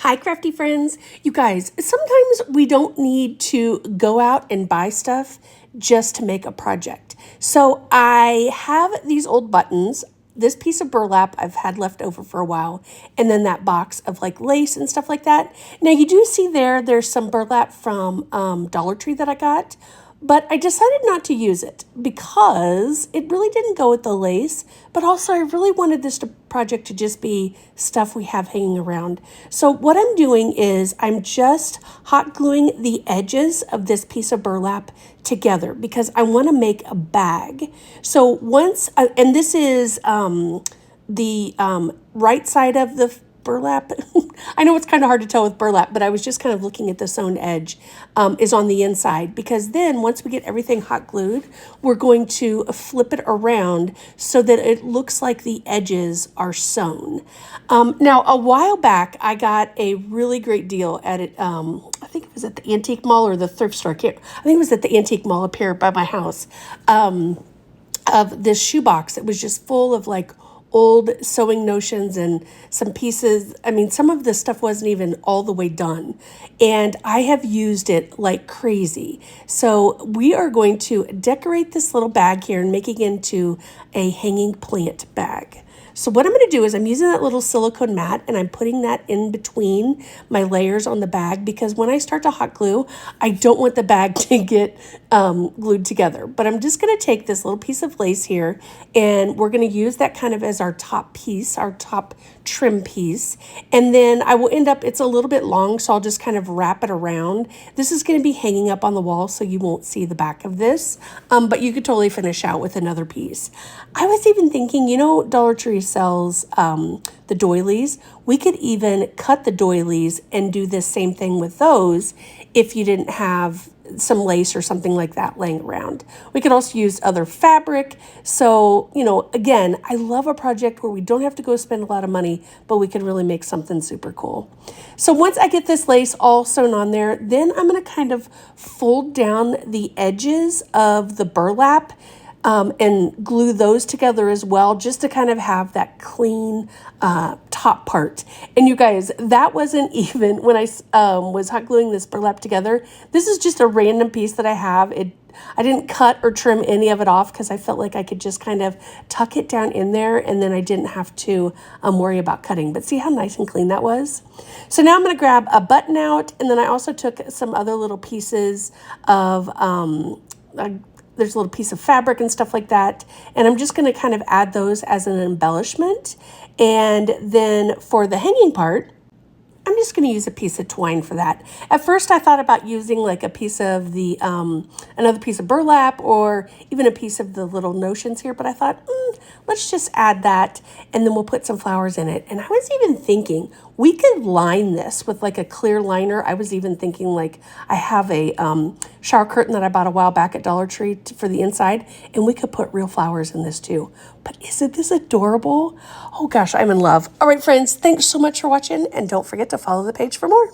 Hi, crafty friends. You guys, sometimes we don't need to go out and buy stuff just to make a project. So I have these old buttons, this piece of burlap I've had left over for a while, and then that box of like lace and stuff like that. Now you do see there's some burlap from Dollar Tree that I got, but I decided not to use it because it really didn't go with the lace, but also I really wanted this project to just be stuff we have hanging around. So what I'm doing is I'm just hot gluing the edges of this piece of burlap together because I want to make a bag. So once, and this is the right side of the burlap. I know it's kind of hard to tell with burlap, but I was just kind of looking at the sewn edge is on the inside, because then once we get everything hot glued, we're going to flip it around so that it looks like the edges are sewn. Now, a while back, I got a really great deal at it. I think it was at the antique mall or the thrift store. I think it was at the antique mall up here by my house, of this shoebox. It was just full of like old sewing notions and some pieces. I mean, some of the stuff wasn't even all the way done, and I have used it like crazy. So we are going to decorate this little bag here and make it into a hanging plant bag. So what I'm going to do is I'm using that little silicone mat and I'm putting that in between my layers on the bag, because when I start to hot glue, I don't want the bag to get glued together. But I'm just going to take this little piece of lace here and we're going to use that kind of as our top piece, our top trim piece. And then I will end up, it's a little bit long, so I'll just kind of wrap it around. This is going to be hanging up on the wall, so you won't see the back of this, but you could totally finish out with another piece. I was even thinking, you know, Dollar Tree sells the doilies. We could even cut the doilies and do this same thing with those if you didn't have some lace or something like that laying around. We could also use other fabric. So, you know, again, I love a project where we don't have to go spend a lot of money, but we can really make something super cool. So once I get this lace all sewn on there, then I'm going to kind of fold down the edges of the burlap and glue those together as well, just to kind of have that clean top part. And you guys, that wasn't even when I was hot gluing this burlap together. This is just a random piece that I have. I didn't cut or trim any of it off because I felt like I could just kind of tuck it down in there, and then I didn't have to worry about cutting. But see how nice and clean that was? So now I'm going to grab a button out, and then I also took some other little pieces of there's a little piece of fabric and stuff like that. And I'm just going to kind of add those as an embellishment. And then for the hanging part, I'm just going to use a piece of twine for that. At first, I thought about using like a piece of the, another piece of burlap, or even a piece of the little notions here. But I thought, let's just add that, and then we'll put some flowers in it. And I was even thinking we could line this with like a clear liner. I was even thinking, like, I have a shower curtain that I bought a while back at Dollar Tree for the inside, and we could put real flowers in this too. But isn't this adorable? Oh gosh, I'm in love. All right, friends, thanks so much for watching, and don't forget to follow the page for more.